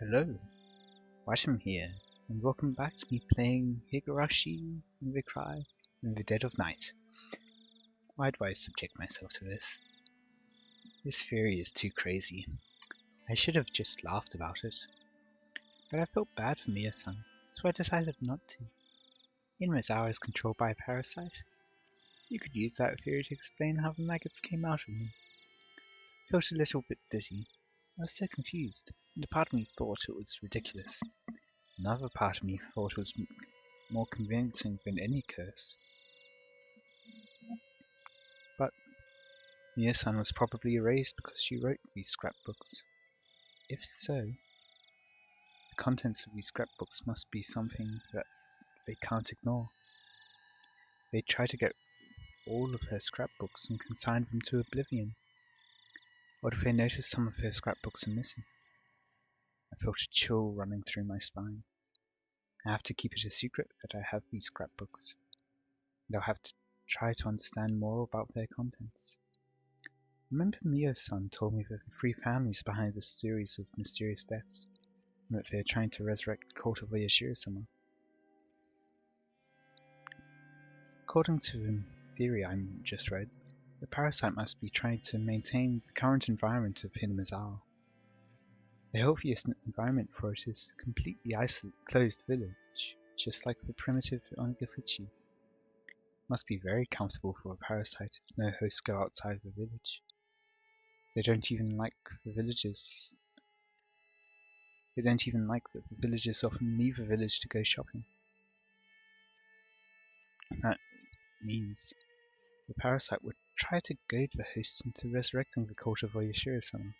Hello, Watem here, and welcome back to me playing Higurashi When They Cry in the Dead of Night. Why do I subject myself to this? This theory is too crazy. I should have just laughed about it. But I felt bad for Miya-san, so I decided not to. Inmazara is controlled by a parasite. You could use that theory to explain how the maggots came out of me. I felt a little bit dizzy. I was so confused, and a part of me thought it was ridiculous. Another part of me thought it was more convincing than any curse. But Miya-san was probably erased because she wrote these scrapbooks. If so, the contents of these scrapbooks must be something that they can't ignore. They try to get all of her scrapbooks and consign them to oblivion. What if they notice some of her scrapbooks are missing? I felt a chill running through my spine. I have to keep it a secret that I have these scrapbooks, and I'll have to try to understand more about their contents. Remember Miya-san told me that the three families behind this series of mysterious deaths, and that they are trying to resurrect the cult of Yashiro-sama. According to the theory I just read, the parasite must be trying to maintain the current environment of Hinamazara. The healthiest environment for it is a completely closed village, just like the primitive Onagafuchi. Must be very comfortable for a parasite if no hosts go outside the village. They don't even like that the villagers often leave the village to go shopping. That means the parasite would try to goad the hosts into resurrecting the cult of Oyashiro-sama.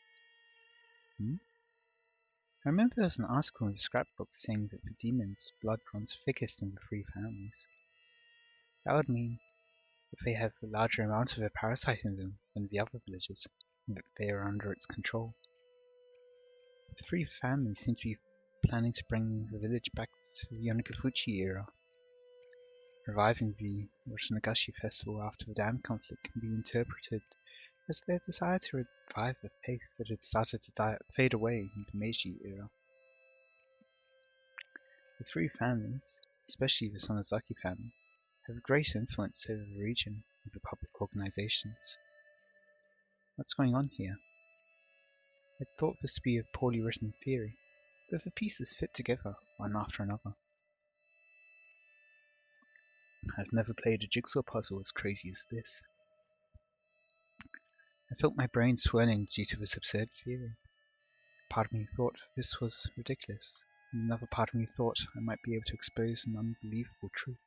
I remember there was an article in the scrapbook saying that the demon's blood runs thickest in the three families. That would mean that they have a larger amount of a parasite in them than the other villagers, and that they are under its control. The three families seem to be planning to bring the village back to the Onagafuchi era. Reviving the Watanagashi festival after the dam conflict can be interpreted as their desire to revive the faith that had started to fade away in the Meiji era. The three families, especially the Sonozaki family, have great influence over the region and the public organizations. What's going on here? I'd thought this to be a poorly written theory, but the pieces fit together one after another. I've never played a jigsaw puzzle as crazy as this. I felt my brain swirling due to this absurd theory. Part of me thought this was ridiculous, and another part of me thought I might be able to expose an unbelievable truth.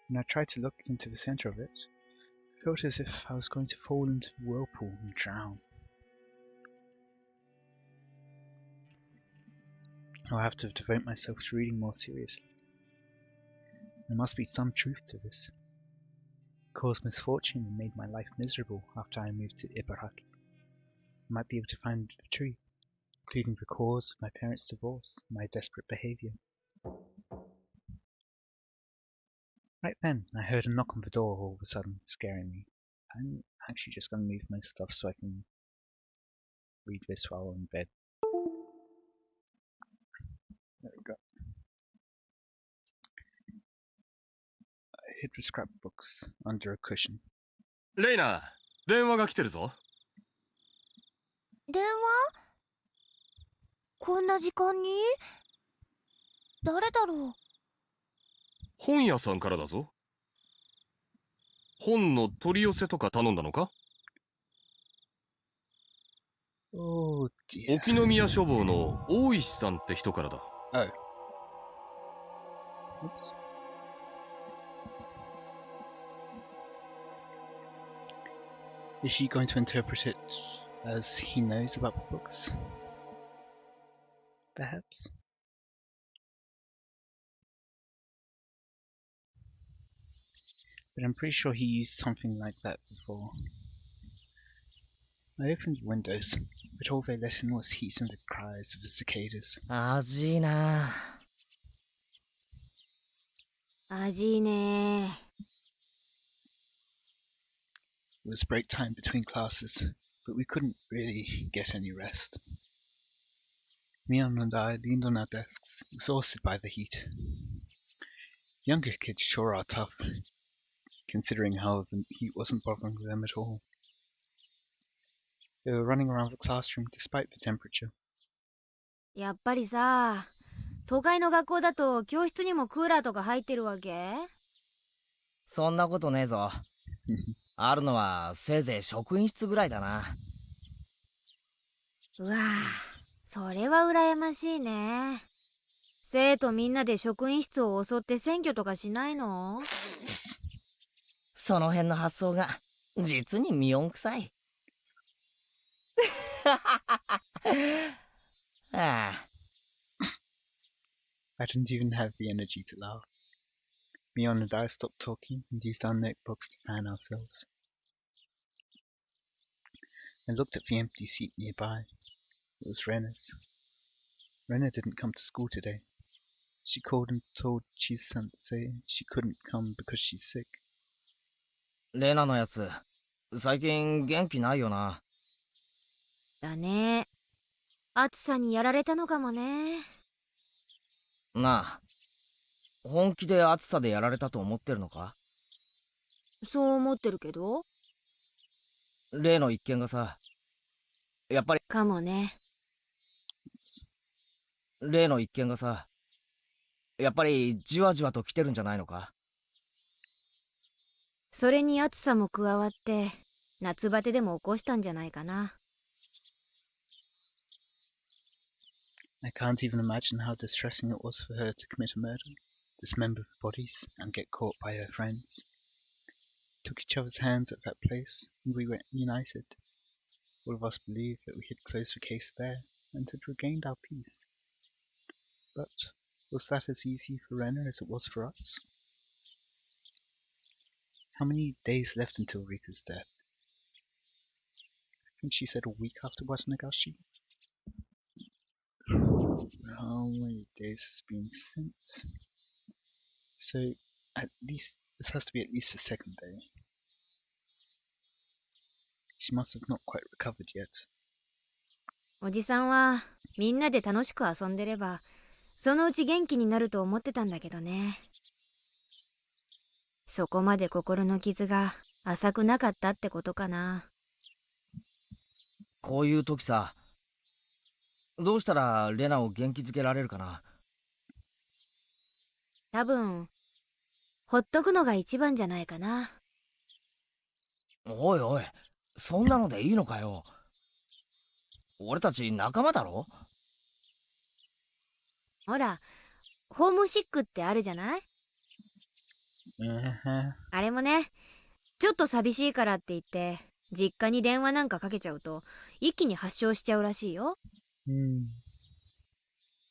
When I tried to look into the center of it, I felt as if I was going to fall into the whirlpool and drown. I'll have to devote myself to reading more seriously. There must be some truth to this. It caused misfortune and made my life miserable after I moved to Ibaraki. I might be able to find the truth, including the cause of my parents' divorce and my desperate behavior. Right then, I heard a knock on the door all of a sudden, scaring me. I'm actually just going to move my stuff so I can read this while I'm in bed. There we go. I hid the scrapbooks under a cushion. レイナ、電話が来てるぞ。電話？こんな時間に？誰だろう？本屋さんからだぞ。本の取り寄せとか頼んだのか？ Oh dear. 沖宮書房の大石さんって人からだ。Oh. Oops. Is she going to interpret it as he knows about the books? Perhaps. But I'm pretty sure he used something like that before. I opened the windows, but all they let in was heat and the cries of the cicadas. 味いな。味いね。It was break time between classes. but we couldn't really get any rest. Mion and I leaned on our desks, exhausted by the heat. Younger kids sure are tough, considering how the heat wasn't bothering them at all. They were running around the classroom despite the temperature. やっぱりさ、都会の学校だと教室にもクーラーとか入ってるわけ？そんなことねえぞ。あるのはせいぜい職員室ぐらいだな。うわぁ、それは羨ましいね。生徒みんなで職員室を襲って占拠とかしないの？その辺の発想が実にミオン臭い。ああ。I didn't even have the energy to laugh. Mion and I stopped talking and used our notebooks to fan ourselves. I looked at the empty seat nearby. It was Rena's. Rena didn't come to school today. She called and told Cheese-sensei she couldn't come because she's sick. レナのやつ、最近元気ないよな。だね。暑さにやられたのかもね。なあ、本気で暑さでやられたと思ってるのか？そう思ってるけど。例の一件がさ、やっぱりかもね。例の一件がさ、やっぱりじわじわと来てるんじゃないのか？それに暑さも加わって夏バテでも起こしたんじゃないかな。I can't even imagine how distressing it was for her to commit a murder, dismember the bodies, and get caught by her friends. Took each other's hands at that place, and we were united. All of us believed that we had closed the case there and had regained our peace. But was that as easy for Rena as it was for us? How many days left until Rika's death? I think she said a week after Watanagashi. How many days has been since? So, at least, this has to be at least the second day. She must have not quite recovered yet. おじさんはみんなで楽しく遊んでればそのうち元気になると思ってたんだけどね。そこまで心の傷が浅くなかったってことかな。こういう時さ、どうしたらレナを元気づけられるかな？多分ほっとくのが一番じゃないかな。おいおい、そんなのでいいのかよ。俺たち仲間だろ？ほら、ホームシックってあるじゃない？あれもね、ちょっと寂しいからって言って実家に電話なんかかけちゃうと一気に発症しちゃうらしいよ。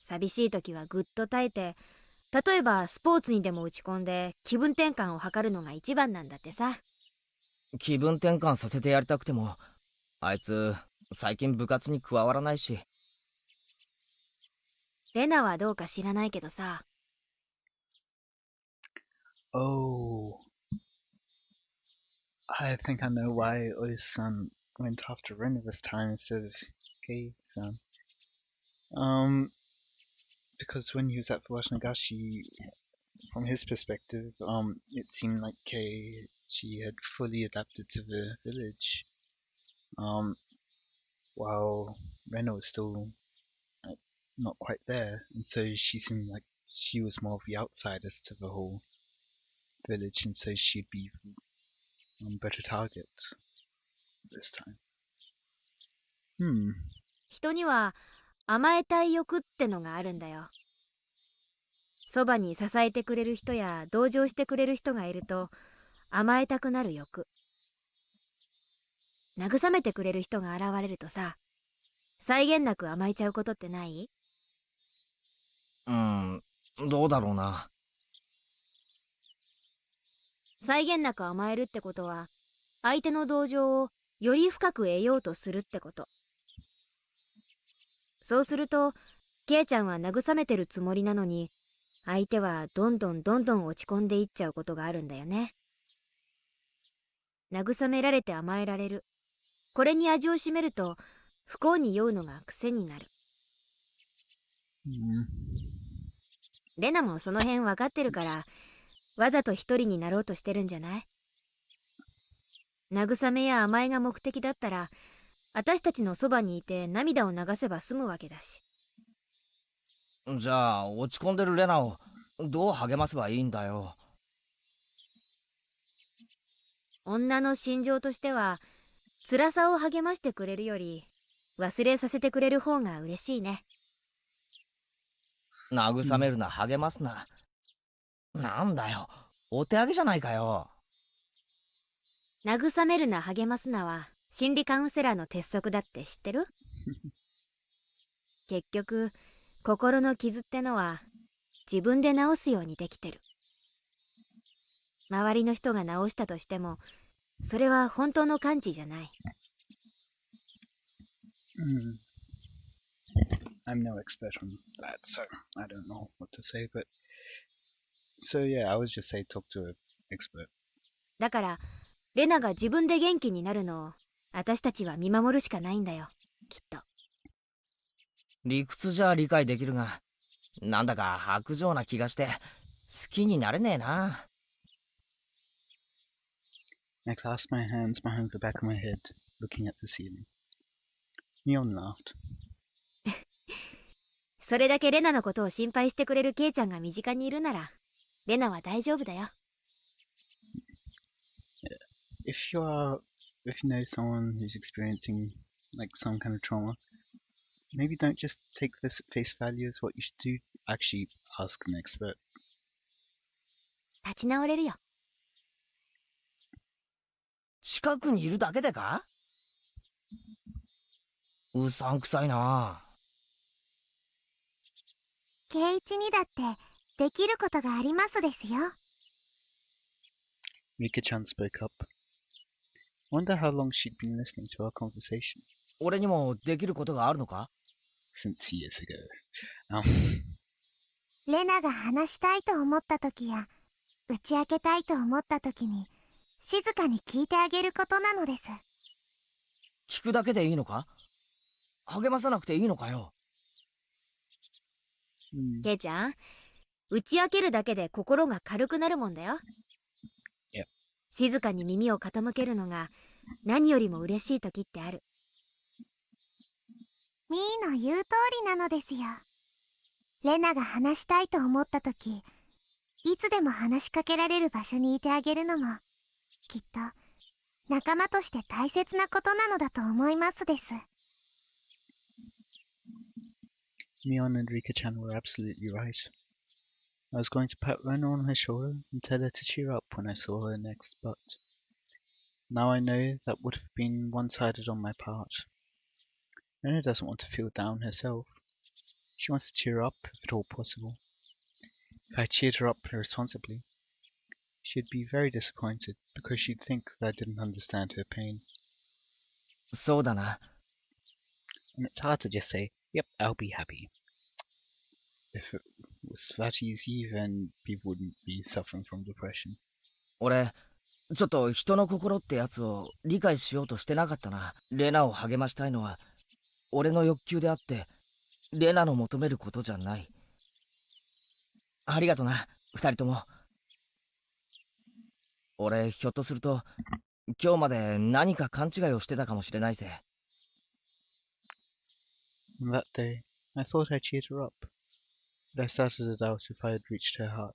寂しい時はぐっと耐えて、例えばスポーツにでも打ち込んで気分転換を図るのが一番なんだってさ。気分転換させてやりたくても、あいつ最近部活に加わらないし。レナはどうか知らないけどさ。Oh, I think I know why Ois-san went after Rena this time instead of Kei-san. Because when he was at Fuwashinagashi, from his perspective, it seemed like she had fully adapted to the village, while Rena was still not quite there, and so she seemed like she was more of the outsider to the whole village, and so she'd be better target this time. 人には甘えたい欲ってのがあるんだよ。そばに支えてくれる人や同情してくれる人がいると甘えたくなる欲。慰めてくれる人が現れるとさ、際限なく甘えちゃうことってない？どうだろうな。際限なく甘えるってことは相手の同情をより深く得ようとするってこと。そうするとケイちゃんは慰めてるつもりなのに相手はどんどん落ち込んでいっちゃうことがあるんだよね。慰められて甘えられる、これに味を占めると不幸に酔うのが癖になる。レナもその辺分かってるから、わざと一人になろうとしてるんじゃない？慰めや甘えが目的だったら、私たちのそばにいて涙を流せば済むわけだし。じゃあ落ち込んでるレナをどう励ませばいいんだよ。女の心情としては、辛さを励ましてくれるより忘れさせてくれる方が嬉しいね。慰めるな、励ますな。なんだよ、お手上げじゃないかよ。慰めるな励ますなは心理カウンセラーの鉄則だって知ってる？結局心の傷ってのは自分で治すようにできてる。周りの人が治したとしても、それは本当の完治じゃない。I'm no expert on that, so I don't know what to say, but so yeah, I would just say talk to an expert. だからレナが自分で元気になるのを私たちは見守るしかないんだよ、きっと。理屈じゃ理解できるが、なんだか薄情な気がして好きになれねえな。I clasped my hands behind the back of my head, looking at the ceiling. Mion laughed. それだけレナのことを心配してくれるケイちゃんが身近にいるなら、レナは大丈夫だよ。If you know someone who's experiencing like some kind of trauma, maybe don't just take this at face value as what you should do. Actually, ask an expert. 立ち直れるよ。近くにいるだけでか？うさんくさいな。圭一にだってできることがありますですよ。Rika-chan spoke up. Wonder how long she'd been listening to our conversation. 俺にもできることがあるのか？ Since years ago. レナが話したいと思った時や打ち明けたいと思った時に静かに聞いてあげることなのです。聞くだけでいいのか？励まさなくていいのかよ。ケイちゃん、打ち明けるだけで心が軽くなるもんだよ。いや、静かに耳を傾けるのが何よりも嬉しい時ってある。ミーの言う通りなのですよ。レナが話したいと思った時、いつでも話しかけられる場所にいてあげるのもきっと仲間として大切なことなのだと思いますです。Mion and Rika-chan were absolutely right. I was going to pat Rena on her shoulder and tell her to cheer up when I saw her next, but now I know that would have been one-sided on my part. Rena doesn't want to feel down herself. She wants to cheer up if at all possible. If I cheered her up irresponsibly, she'd be very disappointed because she'd think that I didn't understand her pain. そうだな。And it's hard to just say, yep, I'll be happy. If it was that easy, then people wouldn't be suffering from depression. 俺、ちょっと人の心ってやつを理解しようとしてなかったな。レナを励ましたいのは俺の欲求であって、レナの求めることじゃない。ありがとな、二人とも。俺、ひょっとすると今日まで何か勘違いをしてたかもしれないぜ。On that day, I thought I cheered her up, but I started to doubt if I had reached her heart.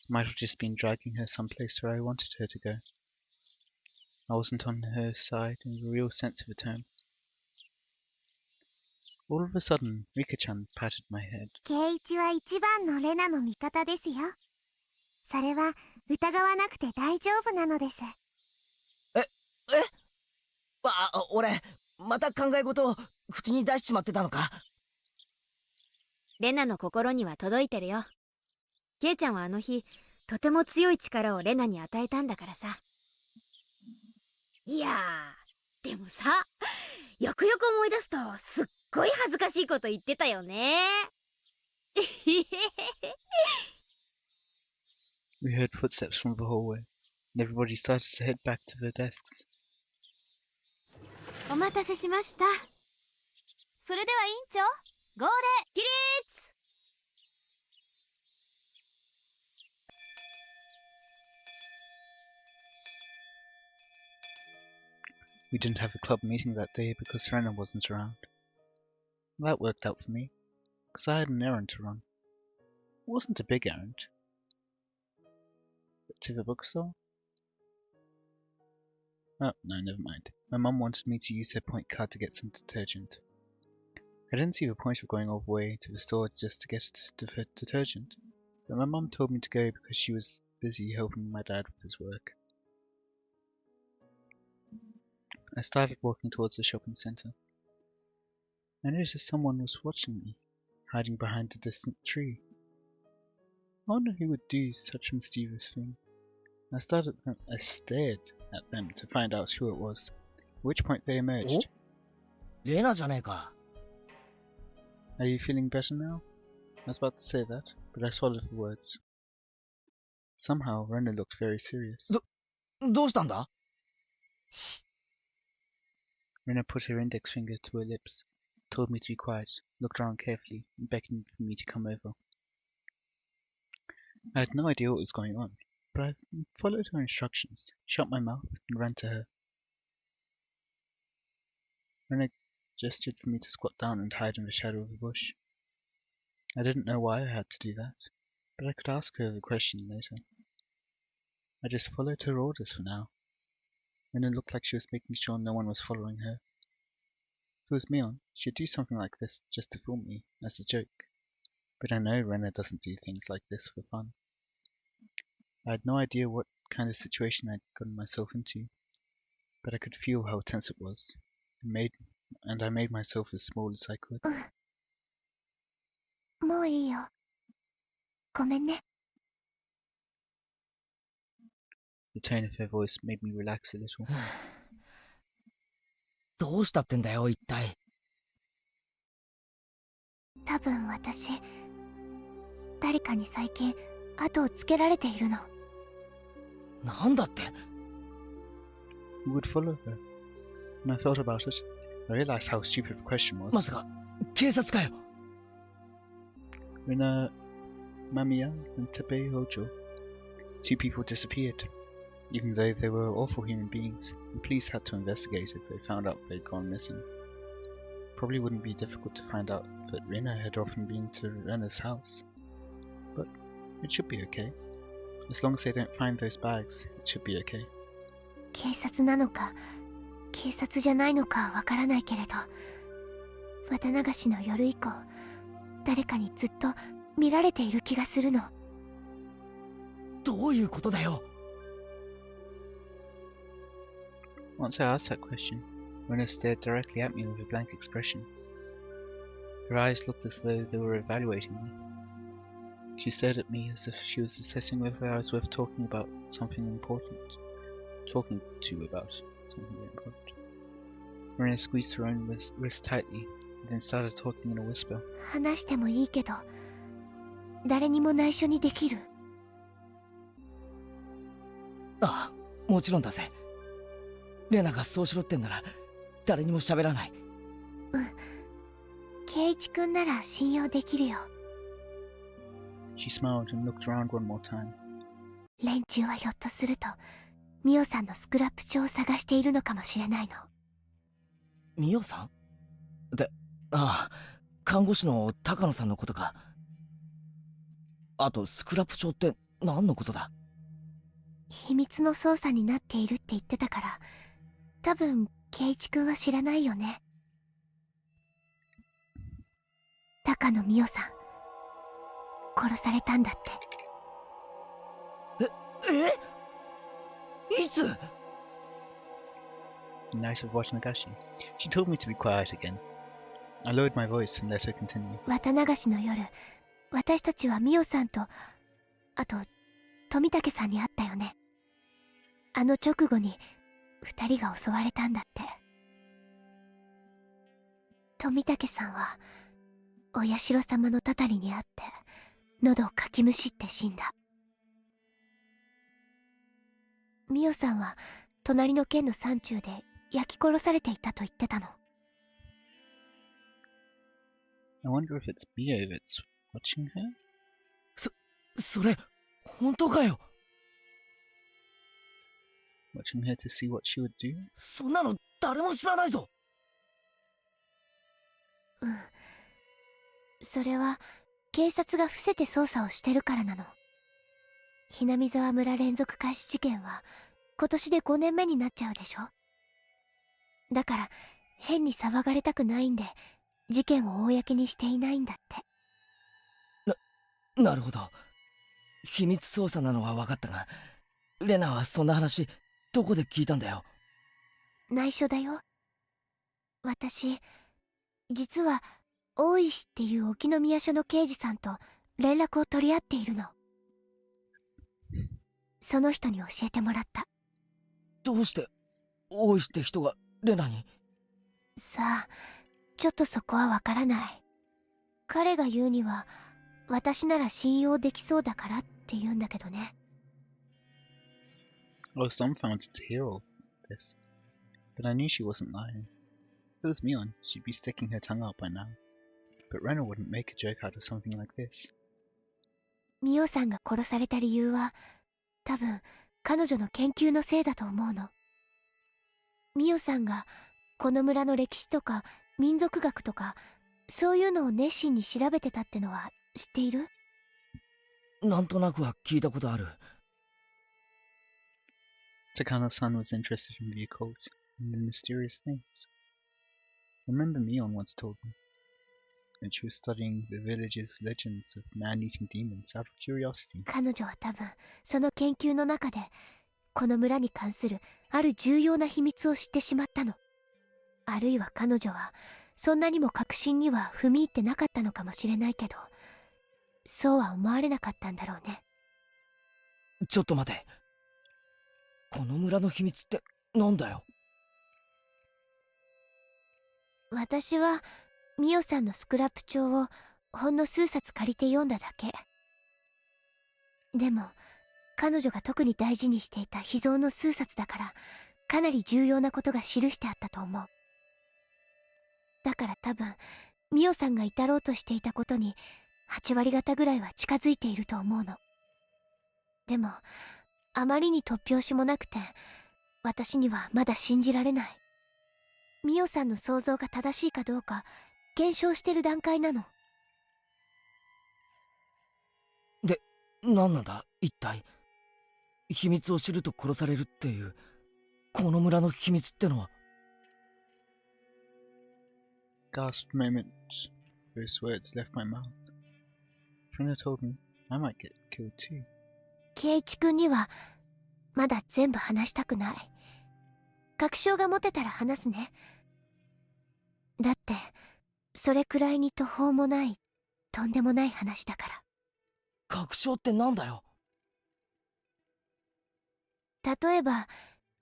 I might have just been dragging her someplace where I wanted her to go. I wasn't on her side in the real sense of the term. All of a sudden, Rika-chan patted my head. 圭一は一番のレナの味方ですよ。それは疑わなくて大丈夫なのです。俺、また考え事を口に出しちまってたのか？レナの心には届いてるよ。ケイちゃんはあの日とても強い力をレナに与えたんだからさ。いやー、でもさ、よくよく思い出すとすっごい恥ずかしいこと言ってたよね。We heard footsteps from the hallway, and everybody started to head back to their desks. お待たせしました。それでは委員長、号令起立。We didn't have a club meeting that day because Rena wasn't around. That worked out for me, because I had an errand to run. It wasn't a big errand. But to the bookstore? Oh, no, never mind. My mum wanted me to use her point card to get some detergent. I didn't see the point of going all the way to the store just to get detergent, but my mum told me to go because she was busy helping my dad with his work. I started walking towards the shopping centre. I noticed someone was watching me, hiding behind a distant tree. I wonder who would do such a mischievous thing. I stared at them to find out who it was, at which point they emerged. レナじゃねえか。 Are you feeling better now? I was about to say that, but I swallowed the words. Somehow, Rena looked very serious. どうしたんだ？ Rena put her index finger to her lips, told me to be quiet, looked around carefully, and beckoned for me to come over. I had no idea what was going on, but I followed her instructions, shut my mouth, and ran to her. Rena gestured for me to squat down and hide in the shadow of the bush. I didn't know why I had to do that, but I could ask her the question later. I just followed her orders for now. Rena looked like she was making sure no one was following her. If it was Mion, she'd do something like this just to fool me, as a joke. But I know Rena doesn't do things like this for fun. I had no idea what kind of situation I'd gotten myself into, but I could feel how tense it was, and I made myself as small as I could. もういいよ。ごめんね。 The tone of her voice made me relax a little. どうしたってんだよ、一体。多分私、誰かに最近後をつけられているの。なんだって。 Who would follow her? When I thought about it, I realized how stupid the question ま was. さか警察かよ。 Rena, Mamiya, and Tepe Hojo. 2 people disappeared. Even though they were awful human beings, the police had to investigate if they found out they'd gone missing. Probably wouldn't be difficult to find out that Rena had often been to Rena's house. But it should be okay. As long as they don't find those bags, it should be okay. 警察なのか、警察じゃないのかはわからないけれど、綿流しの夜以降、誰かにずっと見られている気がするの。どういうことだよ。 Once I asked that question, Rena stared directly at me with a blank expression. Her eyes looked as though they were evaluating me. She stared at me as if she was assessing whether I was worth talking about something important. Talking to about something very important. Rena squeezed her own wrist tightly, and then started talking in a whisper. 話してもいいけど、誰にも内緒にできる？ああ、もちろんだぜ。レナがそうしろってんなら誰にも喋らない。うん。圭一くんなら信用できるよ。She smiled and looked around one more time. 連中はひょっとすると、ミオさんのスクラップ帳を探しているのかもしれないの。ミオさん？で、ああ、看護師の高野さんのことか。あとスクラップ帳って何のことだ？秘密の捜査になっているって言ってたから、多分圭一くんは知らないよね。高野美代さん、殺されたんだって。いつ？ The night of Watem. She told me to be quiet again. I lowered my voice and let her continue. 綿流しの夜、私たちは美代さんと、あと富武さんに会ったよね。あの直後に2人が襲われたんだって。富武さんはお社様のたたりにあって喉をかきむしって死んだ。美代さんは隣の県の山中で焼き殺されていたと言ってたの。 I wonder if it's Mio that's watching her? それ本当かよ。 Watching her to see what she would do? そんなの誰も知らないぞ。うん。それは警察が伏せて捜査をしてるからなの。ひなみ沢村連続開始事件は今年で5年目になっちゃうでしょ。だから変に騒がれたくないんで事件を公にしていないんだって。なるほど。秘密捜査なのは分かったが、レナはそんな話どこで聞いたんだよ。内緒だよ。私実は大石っていう沖宮署の刑事さんと連絡を取り合っているの。その人に教えてもらった。どうして大石って人がレナに。さあ、ちょっとそこはわからない。彼が言うには私なら信用できそうだからって言うんだけどね。I was dumbfounded to hear all this, but I knew she wasn't lying. If it was Mion, she'd be sticking her tongue out by now. But Rena wouldn't make a joke out of something like this. ミオさんが殺された理由は多分彼女の研究のせいだと思うの。ミオさんがこの村の歴史とか民族学とかそういうのを熱心に調べてたってのは知っている？なんとなくは聞いたことある。Takano-san was interested in the occult and in mysterious things. I remember Mion once told me that she was studying the village's legends of man-eating demons out of curiosity. 彼女は多分その研究の中でこの村に関するある重要な秘密を知ってしまったの。あるいは彼女はそんなにも確信には踏み入ってなかったのかもしれないけど、そうは思われなかったんだろうね。ちょっと待て。この村の秘密ってなんだよ。私はミオさんのスクラップ帳をほんの数冊借りて読んだだけ。でも彼女が特に大事にしていた秘蔵の数冊だからかなり重要なことが記してあったと思う。だから多分ミオさんが至ろうとしていたことに8割方ぐらいは近づいていると思うの。でもあまりに突拍子もなくて私にはまだ信じられない。ミオさんの想像が正しいかどうか検証してる段階なの。で、何なんだ一体。秘密を知ると殺されるっていうこの村の秘密ってのは。Gasped the moment those words left my mouth. Rena told me I might get killed too. 圭一君にはまだ全部話したくない。確証が持てたら話すね。だってそれくらいに途方もないとんでもない話だから。確証ってなんだよ。例えば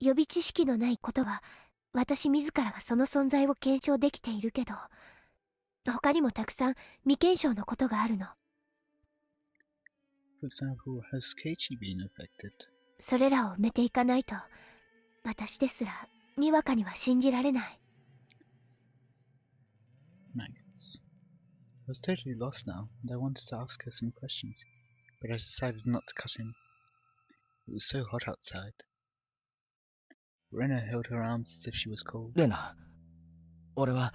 予備知識のないことは私自らがその存在を検証できているけど、他にもたくさん未検証のことがあるの。For example, has Keiichi been affected? それらを埋めていかないと私ですらにわかには信じられない。Maggots. I was totally lost now, and I wanted to ask her some questions, but I decided not to cut in. It was so hot outside. Rena held her arms as if she was cold. レナ、俺は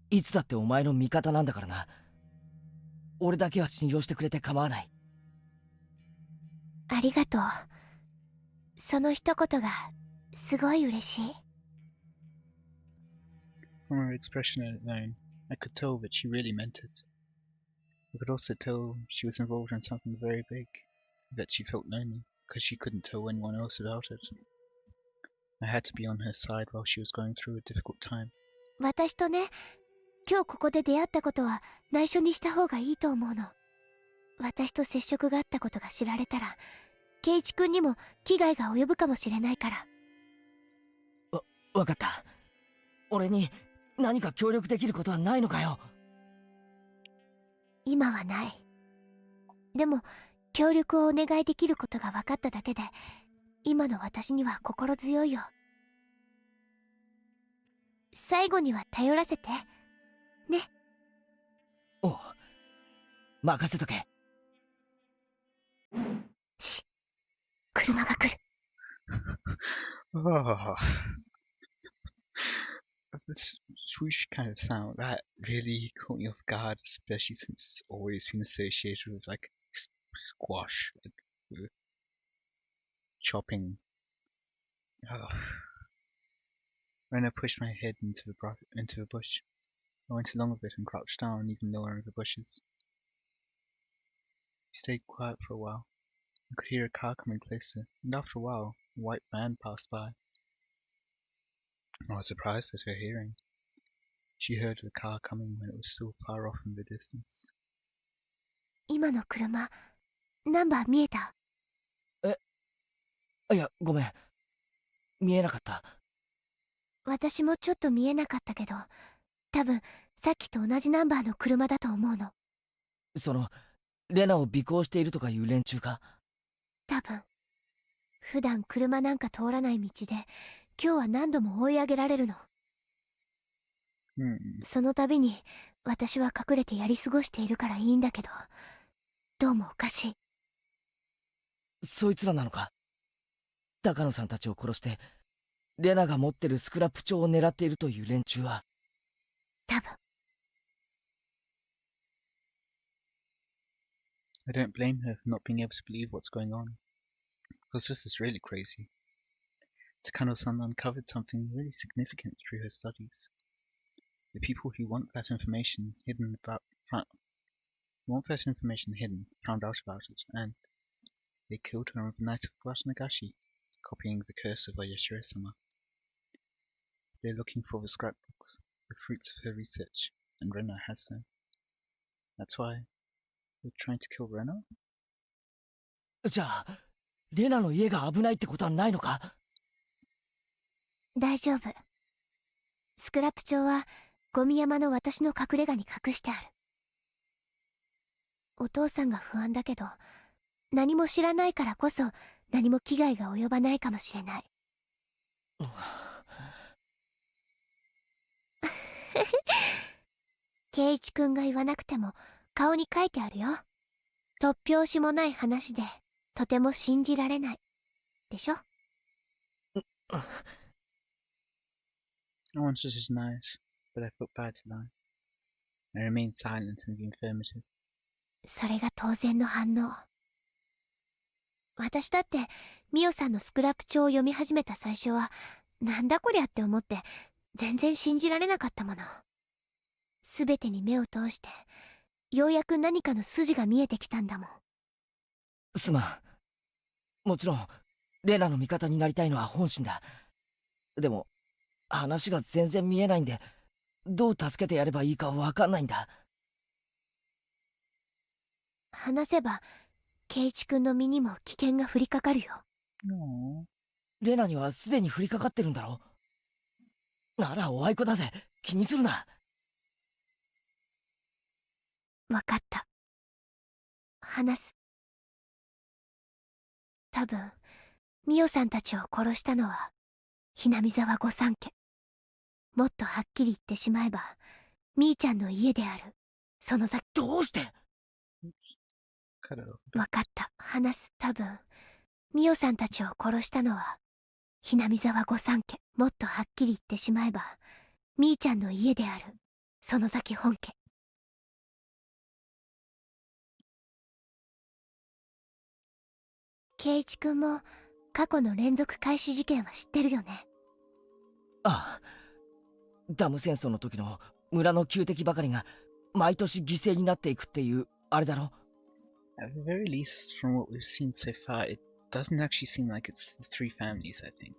いつだってお前の味方なんだからな。俺だけは信用してくれて構わない。ありがとう。その一言がすごい嬉しい。From her expression alone, I could tell that she really meant it. I could also tell she was involved in something very big, that she felt lonely because she couldn't tell anyone else about it. I had to be on her side while she was going through a difficult time. 私とね、今日ここで出会ったことは内緒にした方がいいと思うの。私と接触があったことが知られたら、圭一君にも危害が及ぶかもしれないから。わかった。俺に何か協力できることはないのかよ。今はない。でも協力をお願いできることが分かっただけで今の私には心強いよ。最後には頼らせてね。おう、任せとけ。し、車が来る。Oh, this swoosh kind of sound that really caught me off guard, especially since it's always been associated with like squash, like with chopping. Oh. Rena pushed my head into the bush. I went along with it and crouched down even lower in the bushes. We stayed quiet for a while. I could hear a car coming closer, and after a while, a white van passed by. I was surprised at her hearing. She heard the car coming when it was still far off in the distance. 今の車、ナンバー見えた？いや、ごめん。見えなかった。私もちょっと見えなかったけど、多分さっきと同じナンバーの車だと思うの。その、レナを尾行しているとかいう連中か？多分。普段車なんか通らない道で、今日は何度も追い上げられるの。その度に私は隠れてやり過ごしているからいいんだけど、どうもおかしい。そいつらなのか？高野さんたちを殺してレナが持ってるスクラップ帳を狙っているという連中は。多分。I don't blame her for not being able to believe what's going on, because this is really crazy. Takano-san uncovered something really significant through her studies. The people who want that information hidden found out about it, and they killed her on the night of Nagashi, copying the curse of Ayashiro-sama. They're looking for the scrapbooks, the fruits of her research, and Rena has them. That's why they're trying to kill Rena? じゃあレナの家が危ないってことはないのか？大丈夫。スクラップ帳はゴミ山の私の隠れ家に隠してある。お父さんが不安だけど、何も知らないからこそ何も危害が及ばないかもしれない。圭一くんが言わなくても顔に書いてあるよ。突拍子もない話でとても信じられないでしょ。I wanted to deny it, but I felt bad to lie. I remained silent in the affirmative. それが当然の反応。私だってミオさんのスクラップ帳を読み始めた最初はなんだこりゃって思って全然信じられなかったもの。すべてに目を通してようやく何かの筋が見えてきたんだもん。すまん。もちろんレナの味方になりたいのは本心だ。でも話が全然見えないんでどう助けてやればいいか分かんないんだ。話せば圭一くんの身にも危険が降りかかるよ。レナにはすでに降りかかってるんだろ？ならおあいこだぜ、気にするな。わかった。話す。多分ミオさんたちを殺したのはひなみ沢御三家。もっとはっきり言ってしまえばみーちゃんの家であるその先。どうして？わかった。話す。多分ミオさんたちを殺したのはひなみ沢御三家。もっとはっきり言ってしまえばみーちゃんの家であるその先本家。圭一くんも過去の連続開始事件は知ってるよね？ああ、ダム戦争の時の村の旧敵ばかりが毎年犠牲になっていくっていうあれだろ？ At the very least, from what we've seen so far, it doesn't actually seem like it's the three families, I think.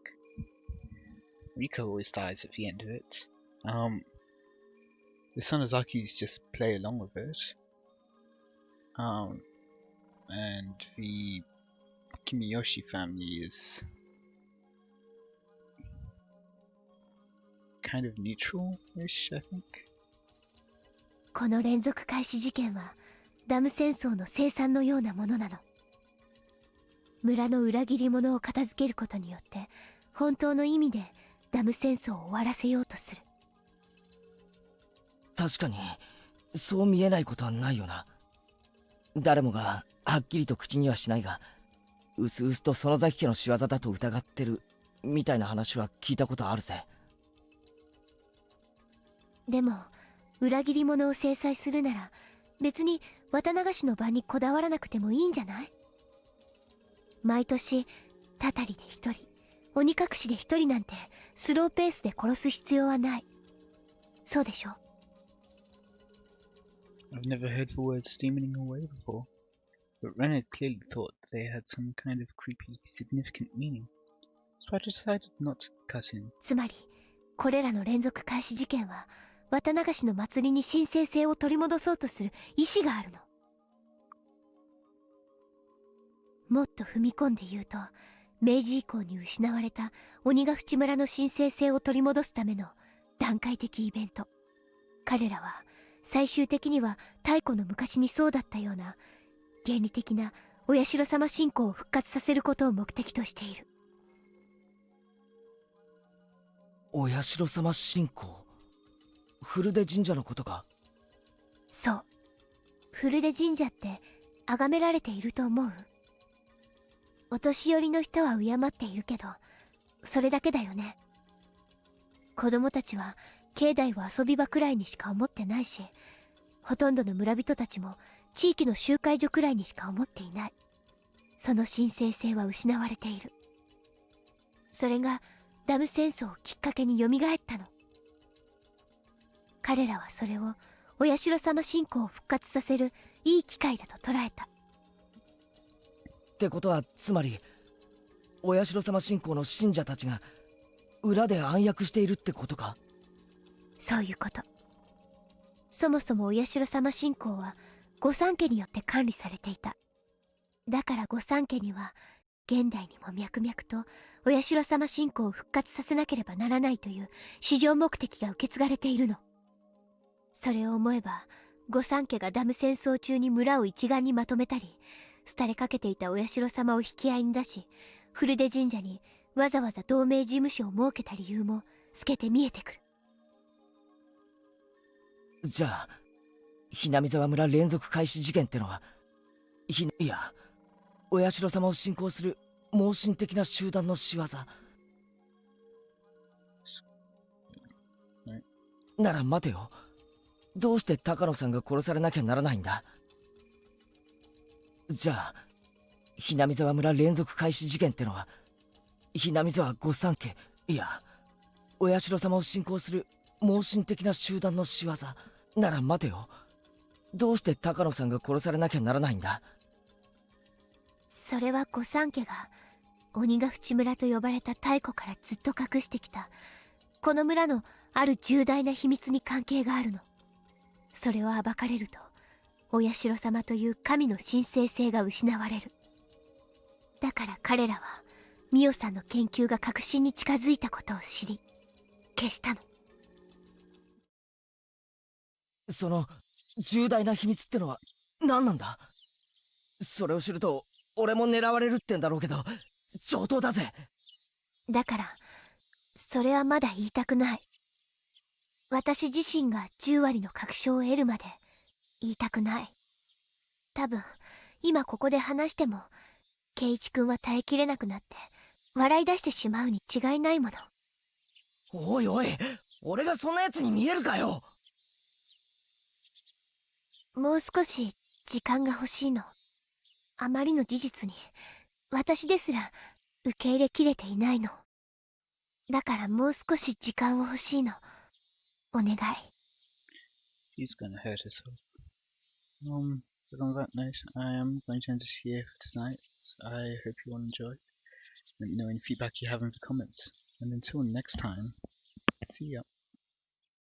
Rika always dies at the end of it. The Sonozakis just play along with it. And the Kimiyoshi family is kind of neutral-ish, I think. この連続開始事件はダム戦争の生産のようなものなの。村の裏切り者を片付けることによって本当の意味でダム戦争を終わらせようとする。確かにそう見えないことはないよな。誰もがはっきりと口にはしないが、うすうすと園崎家の仕業だと疑ってるみたいな話は聞いたことあるぜ。でも裏切り者を制裁するなら別に綿流しの場にこだわらなくてもいいんじゃない？毎年たたりで一人、鬼隠しで一人なんてスローペースで殺す必要はない。そうでしょ？ I've never heard the word steaming away before, but Renard clearly thought they had some kind of creepy, significant meaning, so I decided not to cut in. つまりこれらの連続開始事件は綿流しの祭りに神聖性を取り戻そうとする意志があるの。もっと踏み込んで言うと、明治以降に失われた鬼ヶ淵村の神聖性を取り戻すための段階的イベント。彼らは最終的には太古の昔にそうだったような原理的なお社様信仰を復活させることを目的としている。お社様信仰、古出神社のことか？そう。古出神社って崇められていると思う？お年寄りの人は敬っているけど、それだけだよね。子供たちは境内を遊び場くらいにしか思ってないし、ほとんどの村人たちも地域の集会所くらいにしか思っていない。その神聖性は失われている。それがダム戦争をきっかけに蘇ったの。彼らはそれをお社様信仰を復活させるいい機会だと捉えた。ってことはつまりお社様信仰の信者たちが裏で暗躍しているってことか？そういうこと。そもそもお社様信仰は御三家によって管理されていた。だから御三家には現代にも脈々とお社様信仰を復活させなければならないという至上目的が受け継がれているの。それを思えば御三家がダム戦争中に村を一丸にまとめたり、廃れかけていたお社様を引き合いに出し、古出神社にわざわざ同盟事務所を設けた理由も透けて見えてくる。じゃあひなみ沢村連続開始事件ってのは、いやお社様を信仰する盲信的な集団の仕業なら待てよ、どうして高野さんが殺されなきゃならないんだ？じゃあひなみ沢村連続開始事件ってのは、ひなみ沢御三家、いやお社様を信仰する盲信的な集団の仕業なら待てよ、どうして高野さんが殺されなきゃならないんだ？それは御三家が鬼ヶ淵村と呼ばれた太古からずっと隠してきたこの村のある重大な秘密に関係があるの。それを暴かれるとお社様という神の神聖性が失われる。だから彼らはミオさんの研究が確信に近づいたことを知り消したの。その重大な秘密ってのは何なんだ？それを知ると俺も狙われるってんだろうけど、上等だぜ。だからそれはまだ言いたくない。私自身が10割の確証を得るまで言いたくない。多分今ここで話しても圭一君は耐えきれなくなって笑い出してしまうに違いないもの。おいおい、俺がそんな奴に見えるかよ。もう少し時間が欲しいの。あまりの事実に私ですら受け入れきれていないの。だからもう少し時間を欲しいの。お願い。He's gonna hurt herself. But on that note, I am going to end this here for tonight. I hope you all enjoyed. Let me know any feedback you have in the comments. And until next time, see ya.